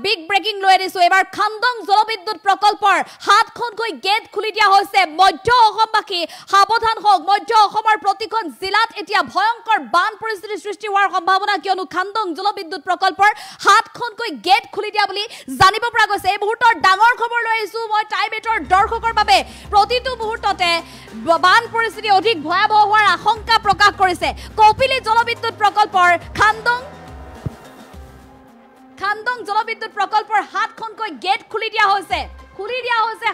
Big breaking লৈ আনিছো এবাৰ খান্দং জলবিদ্যুৎ প্ৰকল্পৰ 7খনকৈ গেট খুলি দিয়া হৈছে মধ্য অসমবাসী সাৱধান হওক মধ্য অসমৰ প্ৰতিখন জিলাত এতিয়া ভয়ংকৰ বান পৰিস্থিতি সৃষ্টি হোৱাৰ সম্ভাৱনা কিয়নো খান্দং জলবিদ্যুৎ প্ৰকল্পৰ 7খনকৈ গেট খুলি দিয়া বুলি জানিব পৰা গৈছে এই মুহূৰ্তৰ ডাঙৰ খবৰ লৈ আহিছো মই টাইমেটৰ দৰ্শকৰ বাবে প্ৰতিটো মুহূৰ্ততে বান পৰিস্থিতি অধিক ভয়াবহ হোৱাৰ আশংকা প্ৰকাশ কৰিছে কপিলী জলবিদ্যুৎ প্ৰকল্পৰ খান্দং জলবিদ্যুৎ প্ৰকল্পৰ 7খনকৈ গেট খুলি দিয়া হৈছে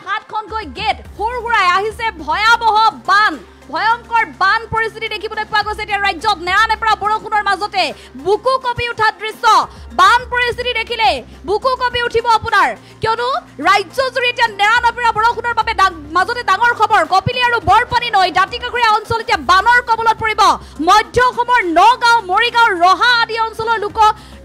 7খনকৈ গেট হুৰহুৰাই আহিছে ভয়াবহ বান ভয়ংকৰ বান পৰিস্থিতি দেখিবলৈ পোৱা গৈছে এতিয়া ৰাজ্যত নেৰানেপেৰা বৰষুণৰ মাজতে বুকু কপি উঠা দৃশ্য বান পৰিস্থিতি দেখিলে বুকু কপি উঠিব আপোনাৰ কিয়নো ৰাজ্যজুৰি এতিয়া নেৰানেপেৰা বৰষুণৰ বাবে মাজতে ডাঙৰ খবৰ কপিলী আৰু বৰপানী নৈ দাঁতিকাষৰীয়া অঞ্চল এতিয়া বানৰ কবলত পৰিব মধ্য অসমৰ নগাঁও মৰিগাঁও ৰহা আদি অঞ্চলৰ লোক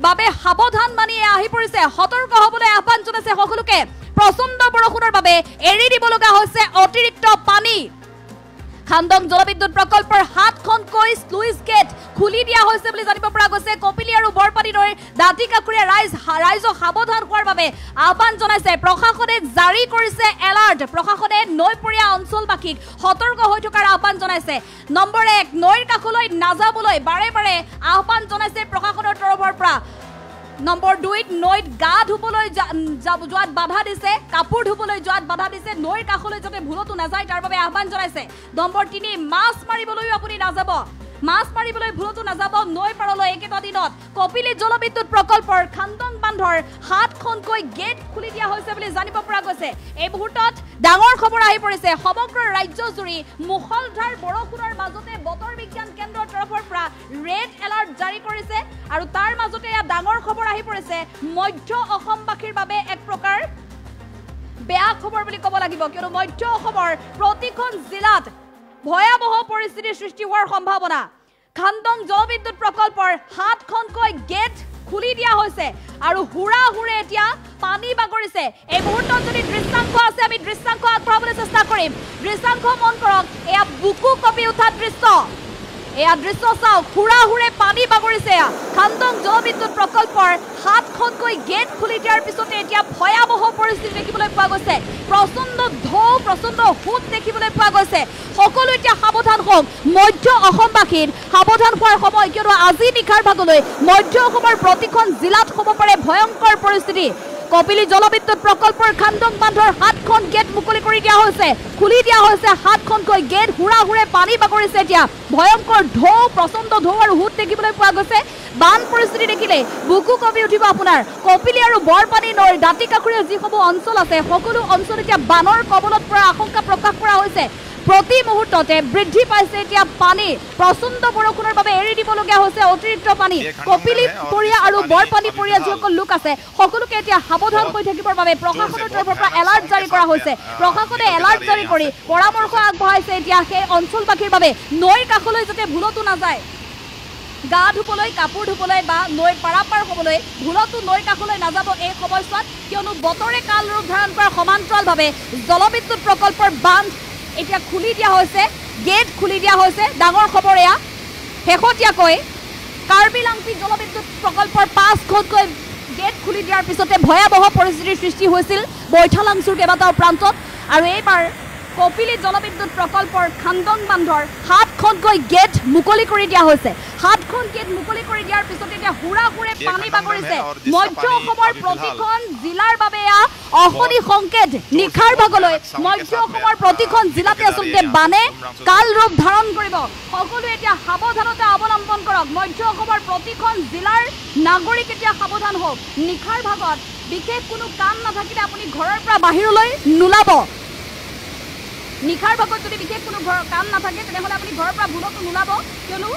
বাবে সাৱধান মানি আহি পৰিছে সতৰ্ক হ'বলৈ আহ্বান জনাইছে সকলোকে প্ৰচণ্ড বৰষুণৰ বাবে এৰি দিব লগা হৈছে অতিৰিক্ত পানী খান্দং জলবিদ্যুৎ প্ৰকল্পৰ 7খনকৈ স্লুইচ গেট খুলি দিয়া হৈছে বুলি জানিব পৰা গৈছে কপিলী আৰু বৰপানী নৈৰ দাঁতিকাষৰীয়া ৰাইজক সাৱধান হোৱাৰ বাবে আহ্বান জনাইছে প্ৰশাসনে জাৰি কৰিছে এলাৰ্ট প্ৰশাসনে নৈপৰীয়া অঞ্চলবাসীক সতৰ্ক হৈ থকাৰ আহ্বান জনাইছে নম্বৰ 1 নৈৰ কাষলৈ নাযাবলৈ বাৰে বাৰে আহ্বান জনাইছে প্ৰশাসনৰ তৰফৰ পৰা নম্বৰ 2 নৈত গা ধুবলৈ যোৱাত বাধা দিছে কাপোৰ ধুবলৈ যোৱাত বাধা দিছে নৈৰ কাষলৈ যাতে ভুলতো নাযায় তাৰ বাবে আহ্বান জনাইছে নম্বৰ 3 মাছ মাৰিবলৈ আপুনি নাযাব মাছ মাৰিবলৈ ভুলতো নাযাব নৈ পাৰলৈ একেটা দিনত কপিলী জলবিদ্যুৎ প্ৰকল্পৰ খান্দং বান্ধৰ 7খনকৈ গেট খুলি দিয়া হৈছে বুলি জানিব পৰা গৈছে এই মুহূৰ্তত ডাঙৰ খবৰ আহি পৰিছে সমগ্ৰ ৰাজ্যজুৰি মুখলধাৰ বৰষুণৰ মাজতে বতৰ বিজ্ঞান কেন্দ্ৰৰ তৰফৰ পৰা ৰেড এলাৰ্ট জাৰি কৰিছে আৰু তাৰ মাজতে ডাঙৰ খবৰ আহি পৰিছে মধ্য অসমবাসীৰ বাবে এক প্ৰকাৰ বেয়া খবৰ বুলি ক'ব লাগিব কিয়নো মধ্য অসমৰ প্ৰতিখন জিলাত ভয়াবহ পৰিস্থিতিৰ সৃষ্টি হোৱাৰ সম্ভাৱনা খান্দং জলবিদ্যুৎ প্ৰকল্পৰ 7খনকৈ গেট খুলি দিয়া হৈছে আৰু হুৰে এতিয়া পানী বাগৰিছে এই মুহূৰ্তত যদি দৃশ্যাংশ আছে আমি দৃশ্যাংশ আগবঢ়াবলৈ চেষ্টা কৰিম দৃশ্যাংশ মন কৰক এয়া বুকু কপি উঠা দৃশ্য এয়া দৃশ্য চাওক হুৰে পানী বাগৰিছে খান্দং জলবিদ্যুৎ প্ৰকল্পৰ 7খনকৈ গেট খুলি দিয়াৰ পিছতে এতিয়া ভয়াবহ পৰিস্থিতি দেখিবলৈ পোৱা গৈছে প্ৰচণ্ড ঢৌ প্ৰচণ্ড সোঁত দেখিবলৈ পোৱা গৈছে সকলো এতিয়া সাৱধান হওক মধ্য অসমবাসীৰ সাৱধান হোৱাৰ সময় কিয়নো আজি নিশাৰ ভাগলৈ মধ্য অসমৰ প্ৰতিখন জিলাত হ'ব পাৰে ভয়ংকৰ পৰিস্থিতি কপিলী জলবিদ্যুৎ প্ৰকল্পৰ খান্দং বান্ধৰ 7খন গেট মুকলি কৰি দিয়া হৈছে খুলি দিয়া হৈছে 7খনকৈ গেট হুৰে পানী বাগৰিছে এতিয়া ভয়ংকৰ ঢৌ প্ৰচণ্ড ঢৌ আৰু সোঁত দেখিবলৈ পোৱা গৈছে বান পৰিস্থিতি দেখিলে বুকু কপি উঠিব আপোনাৰ কপিলী আৰু বৰপানী নৈৰ দাঁতিকাষৰীয়া যিসমূহ অঞ্চল আছে সকলো অঞ্চল এতিয়া বানৰ কবলত পৰাৰ আশংকা প্ৰকাশ কৰা হৈছে প্ৰতি মুহূৰ্ততে বৃদ্ধি পাইছে এতিয়া পানী প্ৰচণ্ড বৰষুণৰ বাবে এৰি দিবলগীয়া হৈছে অতিৰিক্ত পানী কপিলী পৰিয়া আৰু বৰপানী পৰিয়া যিসকল লোক আছে সকলোকে এতিয়া সাৱধান হৈ থাকিবৰ বাবে প্ৰশাসনৰ তৰফৰ পৰা এলাৰ্ট জাৰি কৰা হৈছে প্ৰশাসনে এলাৰ্ট জাৰি কৰি পৰামৰ্শ আগবঢ়াইছে এতিয়া সেই অঞ্চলবাসীৰ বাবে নৈৰ কাষলৈ যাতে ভুলতো নাযায় গা ধুবলৈ কাপোৰ ধুবলৈ বা নৈ পাৰাপাৰ হ'বলৈ ভুলতো নৈ কাষলৈ নাযাব এই সময়ছোৱাত কিয়নো বতৰে কাল ৰূপ ধাৰণ কৰাৰ সমান্তৰালভাৱে জলবিদ্যুৎ প্ৰকল্পৰ বান্ধ এতিয়া খুলি দিয়া হৈছে গেট খুলি দিয়া হৈছে ডাঙৰ খবৰ এয়া শেহতীয়াকৈ কাৰ্বি লাংচি জলবিদ্যুৎ প্ৰকল্পৰ 5খনকৈ গেট খুলি দিয়াৰ পিছতে ভয়াবহ পৰিস্থিতিৰ সৃষ্টি হৈছিল বৈঠালাংচুৰ কেইবাটাও প্ৰান্তত আৰু এইবাৰ কপিলী জলবিদ্যুৎ প্ৰকল্পৰ খান্দং বান্ধৰ 7খনকৈ গেট মুকলি কৰি দিয়া হৈছে 7খন গেট মুকলি কৰি দিয়াৰ পিছতে এতিয়া হুৰে পানী বাগৰিছে মধ্য অসমৰ প্ৰতিখন জিলাৰ বাবে অশনি সংকেত নিশাৰ ভাগলৈ মধ্য অসমৰ প্ৰতিখন জিলাতে আচলতে বানে কাল ৰূপ ধাৰণ কৰিব সকলো এতিয়া সাৱধানতা অৱলম্বন কৰক মধ্য অসমৰ প্ৰতিখন জিলাৰ নাগৰিক এতিয়া সাৱধান হওক নিশাৰ ভাগত বিশেষ কোনো কাম নাথাকিলে আপুনি ঘৰৰ পৰা বাহিৰলৈ নোলাব নিশাৰ ভাগত যদি বিশেষ কোনো কাম নাথাকে তেনেহ'লে আপুনি ঘৰৰ পৰা ভুলতো নোলাব কিয়নো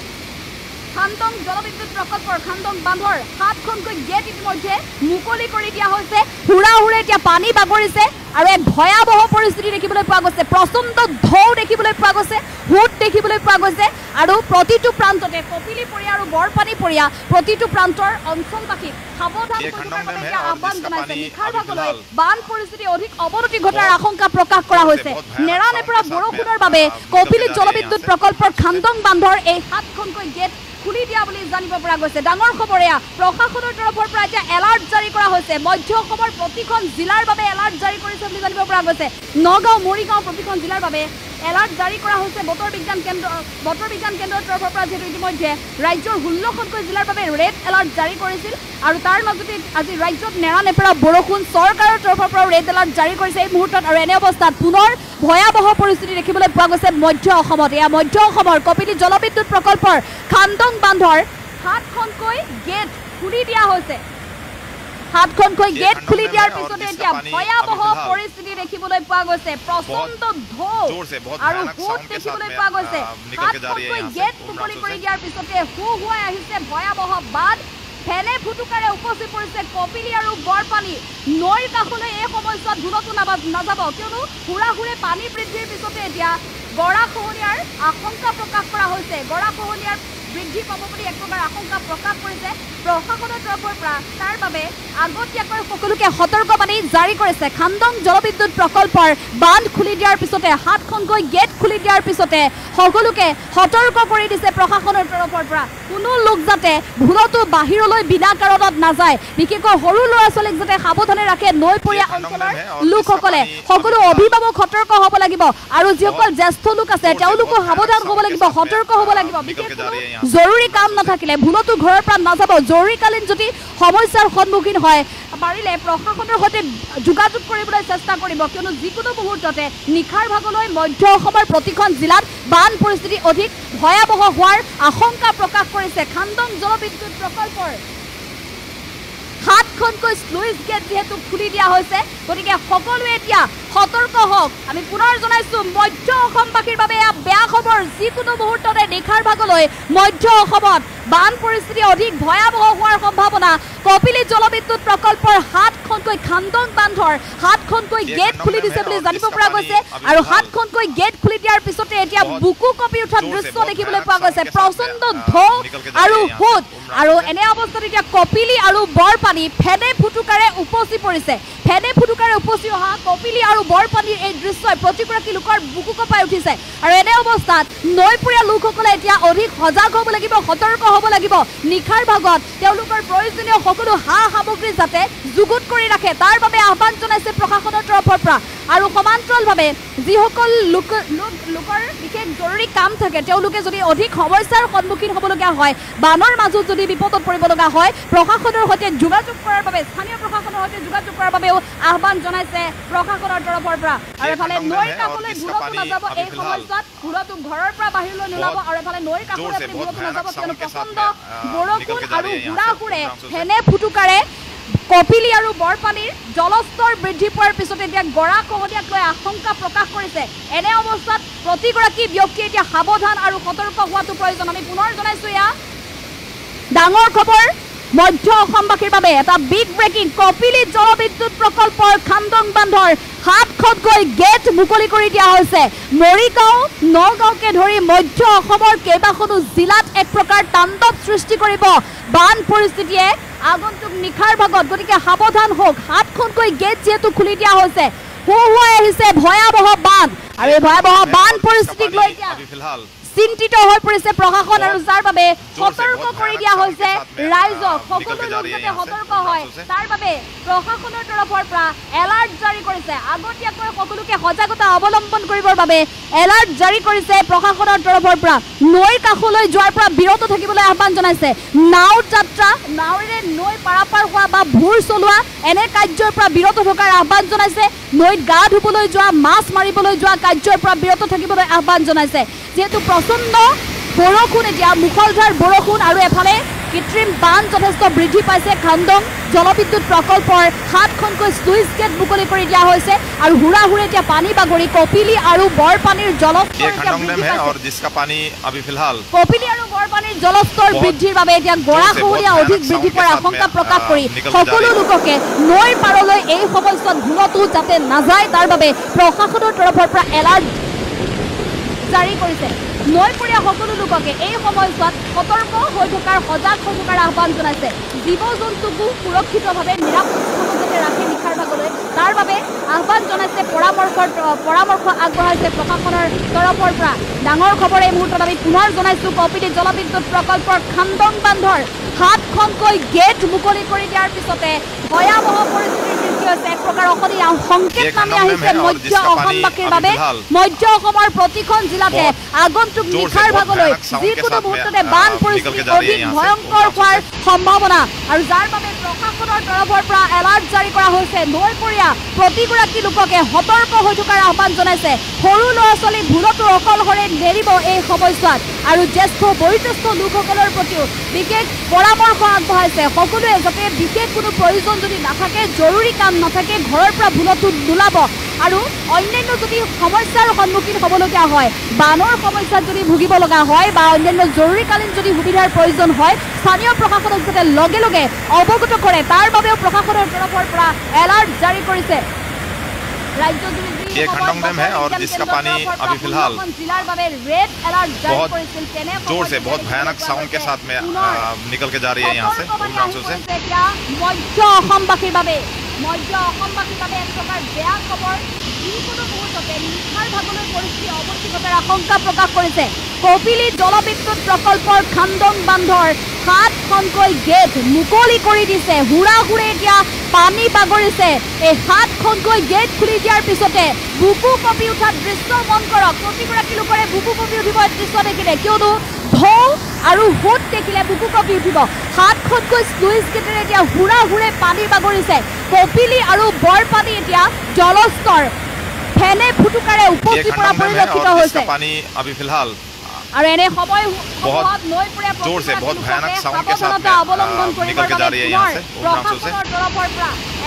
খান্দং জলবিদ্যুৎ প্ৰকল্পৰ খান্দং বান্ধৰ 7খনকৈ গেট ইতিমধ্যে মুকলি কৰি দিয়া হৈছে হুৰে এতিয়া পানী বাগৰিছে আৰু এক ভয়াবহ পৰিস্থিতি দেখিবলৈ পোৱা গৈছে প্ৰচণ্ড ঢৌ দেখিবলৈ পোৱা গৈছে হুট দেখিবলৈ পোৱা গৈছে আৰু প্ৰতিটো প্ৰান্ততে কপিলীপৰীয়া আৰু বৰপানীপৰীয়া প্ৰতিটো প্ৰান্তৰ অঞ্চলবাসীক সাৱধান কৰিবৰ বাবে আহ্বান জনাইছে নিশাৰ ভাগলৈ বান পৰিস্থিতি অধিক অৱনতি ঘটাৰ আশংকা প্ৰকাশ কৰা হৈছে নেৰানেপেৰা বৰষুণৰ বাবে কপিলী জলবিদ্যুৎ প্ৰকল্পৰ খান্দং বান্ধৰ এই 7খনকৈ গেট খুলি দিয়া বুলি জানিব পৰা গৈছে ডাঙৰ খবৰ এয়া প্ৰশাসনৰ তৰফৰ পৰা এতিয়া এলাৰ্ট জাৰি কৰা হৈছে মধ্য অসমৰ প্ৰতিখন জিলাৰ বাবে এলাৰ্ট জাৰি কৰিছে বুলি জানিব পৰা গৈছে নগাঁও মৰিগাঁও প্ৰতিখন জিলাৰ বাবে এলাৰ্ট জাৰি কৰা হৈছে বতৰ বিজ্ঞান কেন্দ্ৰৰ তৰফৰ পৰা যেহেতু ইতিমধ্যে ৰাজ্যৰ 16খনকৈ জিলাৰ বাবে ৰেড এলাৰ্ট জাৰি কৰিছিল আৰু তাৰ মাজতে আজি ৰাজ্যত নেৰানেপেৰা বৰষুণ চৰকাৰৰ তৰফৰ পৰা ৰেড এলাৰ্ট জাৰি কৰিছে এই মুহূৰ্তত আৰু এনে অৱস্থাত পুনৰ ভয়াবহ পৰিস্থিতি দেখিবলৈ পোৱা গৈছে মধ্য অসমত এয়া মধ্য অসমৰ কপিলী জলবিদ্যুৎ প্ৰকল্পৰ খান্দং বান্ধৰ 7খনকৈ গেট খুলি দিয়া হৈছে 7খনকৈ গেট খুলি দিয়াৰ পিছতে এতিয়া ভয়াবহ পৰিস্থিতি দেখিবলৈ পোৱা গৈছে প্ৰচণ্ড ঢৌ আৰু হুট দেখিবলৈ পোৱা গৈছে 7খনকৈ গেট মুকলি কৰি দিয়াৰ পিছতে হুৱাই আহিছে ভয়াবহ বান ফেনে ফুটুকাৰে উপচি পৰিছে কপিলী আৰু বৰপানী নৈৰ কাষলৈ এই সময়ছোৱাত ধুলতো নাযাব কিয়নো হুৰাহুৰে পানী বৃদ্ধিৰ পিছতে এতিয়া গৰাখহনীয়াৰ আশংকা প্ৰকাশ কৰা হৈছে গৰাখহনীয়াৰ বৃদ্ধি পাব বুলি এক প্ৰকাৰ আশংকা প্ৰকাশ কৰিছে প্ৰশাসনৰ তৰফৰ পৰা তাৰ বাবে আগতীয়াকৈ সকলোকে সতৰ্কবাণী জাৰি কৰিছে খান্দং জলবিদ্যুৎ প্ৰকল্পৰ বান্ধ খুলি দিয়াৰ পিছতে 7খনকৈ গেট খুলি দিয়াৰ পিছতে সকলোকে সতৰ্ক কৰি দিছে প্ৰশাসনৰ তৰফৰ পৰা কোনো লোক যাতে ভুলতো বাহিৰলৈ বিনা কাৰণত নাযায় বিশেষকৈ সৰু ল'ৰা ছোৱালীক যাতে সাৱধানে ৰাখে নৈপৰীয়া অঞ্চলৰ লোকসকলে সকলো অভিভাৱক সতৰ্ক হ'ব লাগিব আৰু যিসকল জ্যেষ্ঠ লোক আছে তেওঁলোকো সাৱধান হ'ব লাগিব সতৰ্ক হ'ব লাগিব বিশেষকৈ জৰুৰী কাম নাথাকিলে ভুলতো ঘৰৰ পৰা নাযাব জৰুৰীকালীন যদি সমস্যাৰ সন্মুখীন হয় পাৰিলে প্ৰশাসনৰ সৈতে যোগাযোগ কৰিবলৈ চেষ্টা কৰিব কিয়নো যিকোনো মুহূৰ্ততে নিশাৰ ভাগলৈ মধ্য অসমৰ প্ৰতিখন জিলাত বান পৰিস্থিতি অধিক ভয়াবহ হোৱাৰ আশংকা প্ৰকাশ কৰিছে খান্দং জলবিদ্যুৎ প্ৰকল্পৰ 7খনকৈ স্লুইচ গেট যেহেতু খুলি দিয়া হৈছে গতিকে সকলোৱে এতিয়া সতৰ্ক হওক আমি পুনৰ জনাইছো মধ্য অসমবাসীৰ বাবে এয়া বেয়া খবৰ যিকোনো মুহূৰ্ততে নিশাৰ ভাগলৈ মধ্য অসমত বান পৰিস্থিতি অধিক ভয়াবহ হোৱাৰ সম্ভাৱনা কপিলী জলবিদ্যুৎ প্ৰকল্পৰ 7খনকৈ খান্দং বান্ধৰ 7খনকৈ গেট খুলি দিছে বুলি জানিব পৰা গৈছে আৰু 7খনকৈ গেট খুলি দিয়াৰ পিছতে এতিয়া বুকু কপি উঠা দৃশ্য দেখিবলৈ পোৱা গৈছে প্ৰচণ্ড ঢৌ আৰু হুট আৰু এনে অৱস্থাত এতিয়া কপিলী আৰু বৰপানী ফেনে ফুটুকাৰে উপচি পৰিছে ফেনে ফুটুকাৰে উপচি অহা কপিলী আৰু বৰপানীৰ এই দৃশ্যই প্ৰতিগৰাকী লোকৰ বুকু কপাই উঠিছে আৰু এনে অৱস্থাত নৈপৰীয়া লোকসকলে এতিয়া অধিক সজাগ হ'ব লাগিব সতৰ্ক হ'ব লাগিব নিশাৰ ভাগত তেওঁলোকৰ প্ৰয়োজনীয় সকলো সা সামগ্ৰী যাতে যুগুত কৰি ৰাখে তাৰ বাবে আহ্বান জনাইছে প্ৰশাসনৰ তৰফৰ পৰা আৰু সমান্তৰালভাৱে যিসকল লোকৰ বিশেষ জৰুৰী কাম থাকে তেওঁলোকে যদি অধিক সমস্যাৰ সন্মুখীন হ'বলগীয়া হয় বানৰ মাজত যদি বিপদত পৰিব লগা হয় প্ৰশাসনৰ সৈতে যোগাযোগ কৰাৰ বাবে স্থানীয় প্ৰশাসনৰ সৈতে যোগাযোগ কৰাৰ বাবেও আহ্বান জনাইছে প্ৰশাসনৰ তৰফৰ পৰা আৰু এফালে নৈৰ কাষলৈ ভুলতো নাযাব এই সময়ছোৱাত ভুলতো ঘৰৰ পৰা বাহিৰলৈ নোলাব আৰু এফালে নৈৰ কাষলৈ আপুনি ভুলতো নাযাব কিয়নো প্ৰচণ্ড বৰষুণ আৰু হুৰাহুৰে ফেনে ফুটুকাৰে কপিলী আৰু বৰপানীৰ জলস্তৰ বৃদ্ধি পোৱাৰ পিছতে এতিয়া গৰাখহনীয়াক লৈ আশংকা প্ৰকাশ কৰিছে এনে অৱস্থাত প্ৰতিগৰাকী ব্যক্তিয়ে এতিয়া সাৱধান আৰু সতৰ্ক হোৱাটো প্ৰয়োজন আমি পুনৰ জনাইছো এয়া ডাঙৰ খবৰ মধ্য অসমবাসীৰ বাবে এটা বিগ ব্ৰেকিং কপিলী জলবিদ্যুৎ প্ৰকল্পৰ খান্দং বান্ধৰ 7খনকৈ গেট মুকলি কৰি দিয়া হৈছে মৰিগাঁও নগাঁওকে ধৰি মধ্য অসমৰ কেইবাখনো জিলাত এক প্ৰকাৰ তাণ্ডৱ সৃষ্টি কৰিব বান পৰিস্থিতিয়ে আগন্তুক নিশাৰ ভাগত গতিকে সাৱধান হওক 7খনকৈ গেট যেহেতু খুলি দিয়া হৈছে হুৱাই আহিছে ভয়াবহ বান আৰু এই ভয়াবহ বান পৰিস্থিতিক লৈ এতিয়া চিন্তিত হৈ পৰিছে প্ৰশাসন আৰু যাৰ বাবে সতৰ্ক কৰি দিয়া হৈছে ৰাইজক সকলো লোক যাতে সতৰ্ক হয় তাৰ বাবে প্ৰশাসনৰ তৰফৰ পৰা এলাৰ্ট জাৰি কৰিছে আগতীয়াকৈ সকলোকে সজাগতা অৱলম্বন কৰিবৰ বাবে এলাৰ্ট জাৰি কৰিছে প্ৰশাসনৰ তৰফৰ পৰা নৈৰ কাষলৈ যোৱাৰ পৰা বিৰত থাকিবলৈ আহ্বান জনাইছে নাও যাত্ৰা নাওৰে নৈ পাৰাপাৰ হোৱা বা ভূৰ চলোৱা এনে কাৰ্যৰ পৰা বিৰত থকাৰ আহ্বান জনাইছে নৈত গা ধুবলৈ যোৱা মাছ মাৰিবলৈ যোৱা কাৰ্যৰ পৰা বিৰত থাকিবলৈ আহ্বান জনাইছে যেহেতু প্ৰচণ্ড বৰষুণ এতিয়া মুখলধাৰ বৰষুণ আৰু এফালে কৃত্ৰিম বান যথেষ্ট বৃদ্ধি পাইছে খান্দং জলবিদ্যুৎ প্ৰকল্পৰ 7খনকৈ স্লুইচ গেট মুকলি কৰি দিয়া হৈছে আৰু হুৰাহুৰে এতিয়া পানী বাগৰি কপিলি আৰু বৰপানীৰ জলস্তৰ কপিলি আৰু বৰপানীৰ জলস্তৰ বৃদ্ধিৰ বাবে এতিয়া গৰাখহনীয়া অধিক বৃদ্ধি পোৱাৰ আশংকা প্ৰকাশ কৰি সকলো লোককে নৈৰ পাৰলৈ এই সময়ছোৱাত ভুলতো যাতে নাযায় তাৰ বাবে প্ৰশাসনৰ তৰফৰ পৰা এলাৰ্ট জাৰি কৰিছে নৈপৰীয়া সকলো লোককে এই সময়ছোৱাত সতৰ্ক হৈ থকাৰ সজাগ হৈ থকাৰ আহ্বান জনাইছে জীৱ জন্তুকো সুৰক্ষিতভাৱে নিৰাপদ স্থানত ৰাখি নিশাৰ ভাগলৈ তাৰ বাবে আহ্বান জনাইছে পৰামৰ্শ আগবঢ়াইছে প্ৰশাসনৰ তৰফৰ পৰা ডাঙৰ খবৰ এই মুহূৰ্তত আমি পুনৰ জনাইছোঁ কপিলি জলবিদ্যুৎ প্ৰকল্পৰ খান্দং বান্ধৰ 7খনকৈ গেট মুকলি কৰি দিয়াৰ পিছতে ভয়াৱহ পৰিস্থিতিৰ সৃষ্টি হৈছে এক প্ৰকাৰ সংকেত নামি আহিছে মধ্য অসমবাসীৰ বাবে মধ্য অসমৰ প্ৰতিখন জিলাতে আগন্তুক নিশাৰ ভাগলৈ যিকোনো মুহূৰ্ততে বান পৰিস্থিতি অধিক ভয়ংকৰ হোৱাৰ সম্ভাৱনা আৰু যাৰ বাবে প্ৰশাসনৰ তৰফৰ পৰা এলাৰ্ট জাৰি কৰা হৈছে নৈপৰীয়া প্ৰতিগৰাকী লোককে সতৰ্ক হৈ থকাৰ আহ্বান জনাইছে সৰু ল'ৰা ছোৱালী ভুলতো অকলশৰে নেৰিব এই সময়ছোৱাত আৰু জ্যেষ্ঠ বয়োজ্যেষ্ঠ লোকসকলৰ প্ৰতিও বিশেষ পৰামৰ্শ আগবঢ়াইছে সকলোৱে যাতে বিশেষ কোনো প্ৰয়োজন যদি নাথাকে জৰুৰী কাম নাথাকে ঘৰৰ পৰা ভুলতো নোলাব আৰু অন্যান্য যদি সমস্যাৰ সন্মুখীন হ'বলগীয়া হয় বানৰ সমস্যাত যদি ভুগিব লগা হয় বা অন্যান্য জৰুৰীকালীন যদি সুবিধাৰ প্ৰয়োজন হয় স্থানীয় প্ৰশাসনক যাতে লগে লগে অৱগত কৰে তাৰ বাবেও প্ৰশাসনৰ তৰফৰ পৰা এলাৰ্ট জাৰি কৰিছে राज्यजুৰি ये खंडों डैम है और जिसका पानी अभी फिलहाल बहुत जोर से बहुत भयानक साउंड के साथ में निकल के जा रही है यहाँ से उमरांचल से मध्य অসমবাসীৰ বাবে এক প্ৰকাৰ বেয়া খবৰ যিকোনো মুহূৰ্ততে নিশাৰ ভাগলৈ পৰিস্থিতি অৱস্থিত হোৱাৰ আশংকা প্ৰকাশ কৰিছে কপিলি জলবিদ্যুৎ প্ৰকল্পৰ খান্দং বান্ধৰ 7খনকৈ গেট মুকলি কৰি দিছে হুৰাহুৰে এতিয়া পানী বাগৰিছে এই 7খনকৈ গেট খুলি দিয়াৰ পিছতে বুকু কপি উঠা দৃশ্য মন কৰক প্ৰতিগৰাকী লোকৰে বুকু কপি উঠিব দৃশ্য দেখিলে কিয়নো ঢৌ আৰু হুট দেখিলে বুকু কপি উঠিব 7খনকৈ স্লুইচ গেটেৰে এতিয়া হুৰাহুৰে পানী বাগৰিছে কপিলি আৰু বৰপানী এতিয়া জলস্তৰ ফেনে ফুটুকাৰে উপচি পৰা পৰিলক্ষিত হৈছে पानी अभी फिलहाल और एने समय बहुत जोर से बहुत भयानक साउंड के साथ में निकल के जा रही है यहाँ से उमरांचल से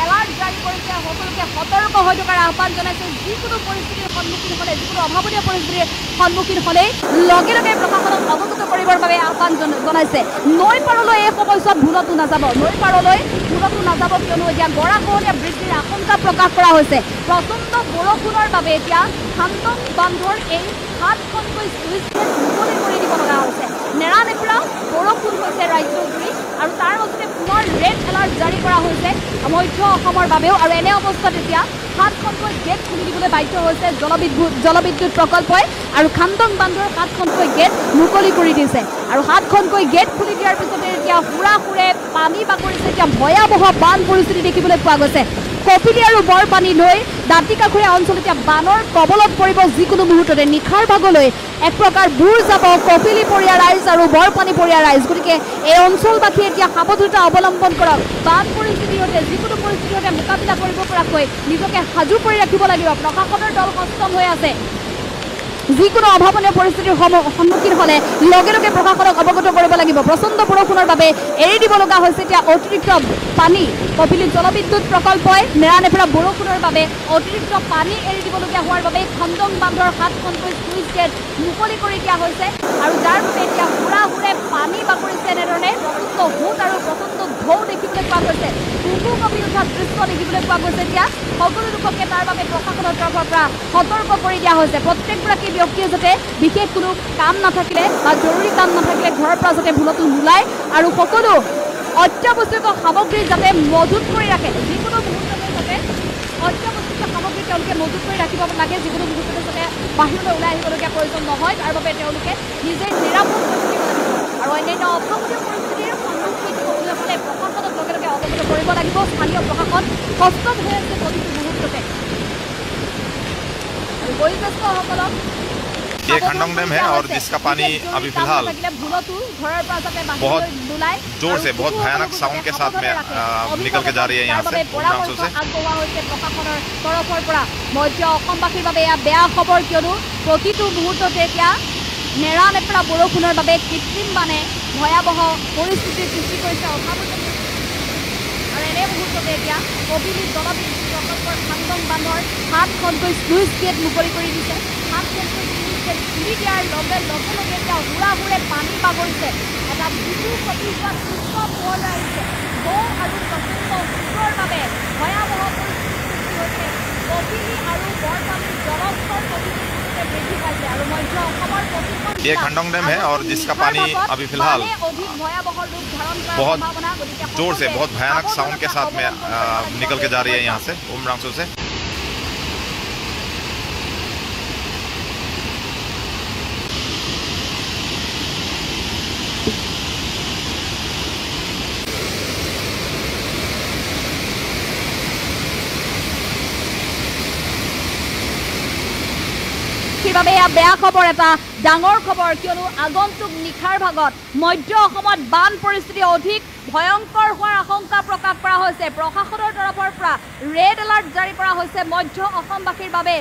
एलार्ट जारी কৰিছে সকলোকে সতৰ্ক হৈ থকাৰ আহ্বান জনাইছে যিকোনো পৰিস্থিতিৰ সন্মুখীন হ'লে যিকোনো অভাৱনীয় পৰিস্থিতিৰ সন্মুখীন হ'লে লগে লগে প্ৰশাসনক অৱগত কৰিবৰ বাবে আহ্বান জনাইছে নৈ পাৰলৈ এই সময়ছোৱাত ভুলতো নাযাব নৈ পাৰলৈ ভুলতো নাযাব কিয়নো এতিয়া গৰাখহনীয়া বৃদ্ধিৰ আশংকা প্ৰকাশ কৰা হৈছে প্ৰচণ্ড বৰষুণৰ বাবে এতিয়া খান্দং বান্ধৰ এই 7খনকৈ স্লুইচ গেট মুকলি কৰি দিব লগা হৈছে নেৰানেপেৰা বৰষুণ হৈছে ৰাজ্যজুৰি আৰু তাৰ মাজতে পুনৰ ৰেড এলাৰ্ট জাৰি কৰা হৈছে মধ্য অসমৰ বাবেও আৰু এনে অৱস্থাত এতিয়া 7খনকৈ গেট খুলি দিবলৈ বাধ্য হৈছে জলবিদ্যুৎ প্ৰকল্পই আৰু খান্দং বান্ধৰ 7খনকৈ গেট মুকলি কৰি দিছে আৰু 7খনকৈ গেট খুলি দিয়াৰ পিছতে এতিয়া হুৰাহুৰে পানী বাগৰিছে এতিয়া ভয়াৱহ বান পৰিস্থিতি দেখিবলৈ পোৱা গৈছে কপিলি আৰু বৰপানী নৈ দাঁতিকাষৰীয়া অঞ্চল এতিয়া বানৰ কবলত পৰিব যিকোনো মুহূৰ্ততে নিশাৰ ভাগলৈ এক প্ৰকাৰ বুৰ যাব কপিলি পৰিয়া ৰাইজ আৰু বৰপানী পৰিয়া ৰাইজ গতিকে এই অঞ্চলবাসী এতিয়া সাৱধানতা অৱলম্বন কৰক বান পৰিস্থিতিৰ সৈতে যিকোনো পৰিস্থিতিৰ সৈতে মোকাবিলা কৰিব পৰাকৈ নিজকে সাজু কৰি ৰাখিব লাগিব প্ৰশাসনৰ দল সষ্টম হৈ আছে যিকোনো অভাৱনীয় পৰিস্থিতিৰ সন্মুখীন হ'লে লগে লগে প্ৰশাসনক অৱগত কৰিব লাগিব প্ৰচণ্ড বৰষুণৰ বাবে এৰি দিব লগা হৈছে এতিয়া অতিৰিক্ত পানী কপিলি জলবিদ্যুৎ প্ৰকল্পই নেৰানেপেৰা বৰষুণৰ বাবে অতিৰিক্ত পানী এৰি দিবলগীয়া হোৱাৰ বাবে খান্দং বান্ধৰ 7খনকৈ স্লুইচ গেট মুকলি কৰি দিয়া হৈছে আৰু যাৰ বাবে এতিয়া হুৰাহুৰে পানী বাগৰিছে এনেধৰণে প্ৰচণ্ড হুট আৰু প্ৰচণ্ড ঢৌ দেখিবলৈ পোৱা গৈছে বুকু কপি উঠা দৃশ্য দেখিবলৈ পোৱা গৈছে এতিয়া সকলো লোককে তাৰ বাবে প্ৰশাসনৰ তৰফৰ পৰা সতৰ্ক কৰি দিয়া হৈছে প্ৰত্যেকগৰাকী ব্যক্তিয়ে যাতে বিশেষ কোনো কাম নাথাকিলে বা জৰুৰী কাম নাথাকিলে ঘৰৰ পৰা যাতে ভুলতো নোলায় আৰু সকলো অত্যাৱশ্যকীয় সামগ্ৰী যাতে মজুত কৰি ৰাখে যিকোনো মুহূৰ্ততে যাতে অত্যাৱশ্যকীয় সামগ্ৰী তেওঁলোকে মজুত কৰি ৰাখিব লাগে যিকোনো মুহূৰ্ততে যাতে বাহিৰলৈ ওলাই আহিবলগীয়া প্ৰয়োজন নহয় তাৰ বাবে তেওঁলোকে নিজে নিৰাপদ হৈ থাকিব লাগিব আৰু অন্যান্য অভাৱনীয় পৰিস্থিতিৰ সন্মুখীন হ'বলৈ হ'লে প্ৰশাসনক লগে লগে অৱগত কৰিব লাগিব স্থানীয় প্ৰশাসন সষ্টম হৈ আছে প্ৰতিটো মুহূৰ্ততে আৰু বয়োজ্যেষ্ঠসকলক ये खंडों डैम है और जिसका पानी अभी फिलहाल बहुत जोर से बहुत भयानक साउंड के साथ में निकल के जा रही है यहाँ से उमरांचल से প্ৰশাসনৰ তৰফৰ পৰা মধ্য অসমবাসীৰ বাবে বেয়া খবৰ কিয়নো প্ৰতিটো মুহূৰ্ততে এতিয়া নেৰানেপেৰা বৰষুণৰ বাবে কৃত্ৰিম বানে ভয়াৱহ পৰিস্থিতিৰ সৃষ্টি কৰিছে অভাৱনীয়। আৰু এনে মুহূৰ্ততে এতিয়া কপিলী জলবিদ্যুৎ প্ৰকল্পৰ খান্দং বান্ধৰ 7খনকৈ স্লুইচ গেট মুকলি কৰি দিছে। 7খনকৈ স্লুইচ গেট খুলি দিয়াৰ লগে লগে এতিয়া হুৰাহুৰে পানী বাগৰিছে। এটা বিহু কপি যোৱা দৃশ্য পোহৰলৈ আহিছে। ঢৌ আৰু প্ৰচণ্ড সোঁতৰ বাবে ভয়াৱহ পৰিস্থিতিৰ সৃষ্টি হৈছে। কপিলী আৰু বৰপানীৰ জলস্তৰ প্ৰতিদিনে বৃদ্ধি পাইছে আৰু মধ্য অসমৰ প্ৰতিখন ये खंडोंग डैम है और जिसका पानी अभी फिलहाल बहुत जोर से बहुत भयानक साउंड के साथ में निकल के जा रही है यहाँ से उमरांसू से। সেইবাবে এয়া বেয়া খবৰ, এটা ডাঙৰ খবৰ, কিয়নো আগন্তুক নিশাৰ ভাগত মধ্য অসমত বান পৰিস্থিতি অধিক ভয়ংকৰ হোৱাৰ আশংকা প্ৰকাশ কৰা হৈছে। প্ৰশাসনৰ তৰফৰ পৰা ৰেড এলাৰ্ট জাৰি কৰা হৈছে মধ্য অসমবাসীৰ বাবে।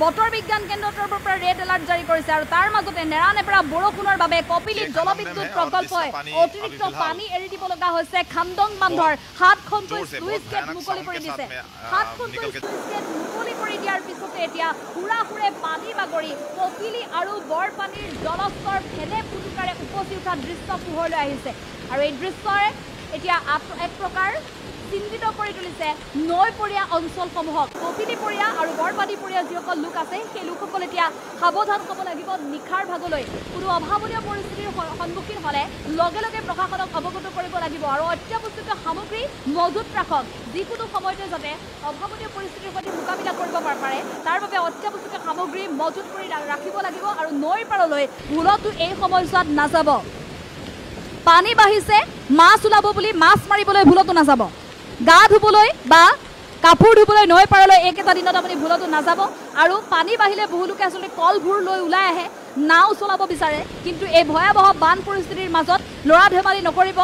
বতৰ বিজ্ঞান কেন্দ্ৰৰ তৰফৰ পৰা ৰেড এলাৰ্ট জাৰি কৰিছে আৰু তাৰ মাজতে নেৰানেপেৰা বৰষুণৰ বাবে কপিলী জলবিদ্যুৎ প্ৰকল্পই অতিৰিক্ত পানী এৰি দিব লগা হৈছে। খান্দং বান্ধৰ 7খনকৈ স্লুইচ গেট মুকলি কৰি দিছে। 7খনকৈ স্লুইচ গেট মুকলি কৰি দিয়াৰ পিছতে এতিয়া হুৰাহুৰে পানী বাগৰি কপিলী আৰু বৰপানীৰ জলস্তৰ ফেনে ফুটুকাৰে উপচি উঠা দৃশ্য পোহৰলৈ আহিছে। আৰু এই দৃশ্যই এতিয়া এক প্ৰকাৰ চিন্তিত কৰি তুলিছে নৈপৰীয়া অঞ্চলসমূহক। কপিলীপৰীয়া আৰু বৰপানীপৰীয়া যিসকল লোক আছে সেই লোকসকল এতিয়া সাৱধান হ'ব লাগিব। নিশাৰ ভাগলৈ কোনো অভাৱনীয় পৰিস্থিতিৰ সন্মুখীন হ'লে লগে লগে প্ৰশাসনক অৱগত কৰিব লাগিব আৰু অত্যাৱশ্যকীয় সামগ্ৰী মজুত ৰাখক। যিকোনো সময়তে যাতে অভাৱনীয় পৰিস্থিতিৰ সৈতে মোকাবিলা কৰিব পাৰে তাৰ বাবে অত্যাৱশ্যকীয় সামগ্ৰী মজুত কৰি ৰাখিব লাগিব আৰু নৈৰ পাৰলৈ ভুলতো এই সময়ছোৱাত নাযাব। পানী বাঢ়িছে, মাছ ওলাব বুলি মাছ মাৰিবলৈ ভুলতো নাযাব। গা ধুবলৈ বা কাপোৰ ধুবলৈ নৈ পাৰলৈ এইকেইটা দিনত আপুনি ভুলতো নাযাব। আৰু পানী বাঢ়িলে বহু লোকে আচলতে কলবোৰ লৈ ওলাই আহে, নাও চলাব বিচাৰে, কিন্তু এই ভয়াৱহ বান পৰিস্থিতিৰ মাজত ল'ৰা ধেমালি নকৰিব।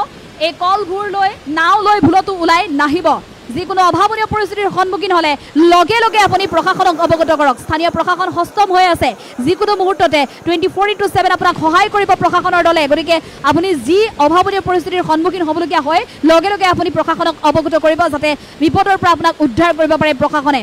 এই কলবোৰ লৈ নাও লৈ ভুলতো ওলাই নাহিব। যিকোনো অভাৱনীয় পৰিস্থিতিৰ সন্মুখীন হ'লে লগে লগে আপুনি প্ৰশাসনক অৱগত কৰক। স্থানীয় প্ৰশাসন সষ্টম হৈ আছে, যিকোনো মুহূৰ্ততে 24/7 আপোনাক সহায় কৰিব প্ৰশাসনৰ দলে। গতিকে আপুনি যি অভাৱনীয় পৰিস্থিতিৰ সন্মুখীন হ'বলগীয়া হয় লগে লগে আপুনি প্ৰশাসনক অৱগত কৰিব, যাতে বিপদৰ পৰা আপোনাক উদ্ধাৰ কৰিব পাৰে প্ৰশাসনে।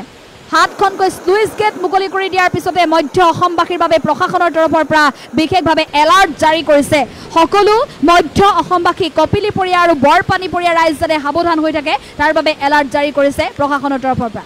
7খনকৈ স্লুইচ গেট মুকলি কৰি দিয়াৰ পিছতে মধ্য অসমবাসীৰ বাবে প্ৰশাসনৰ তৰফৰ পৰা বিশেষভাৱে এলাৰ্ট জাৰি কৰিছে। সকলো মধ্য অসমবাসী কপিলীপৰীয়া আৰু বৰপানীপৰীয়া ৰাইজ যাতে সাৱধান হৈ থাকে তাৰ বাবে এলাৰ্ট জাৰি কৰিছে প্ৰশাসনৰ তৰফৰ পৰা।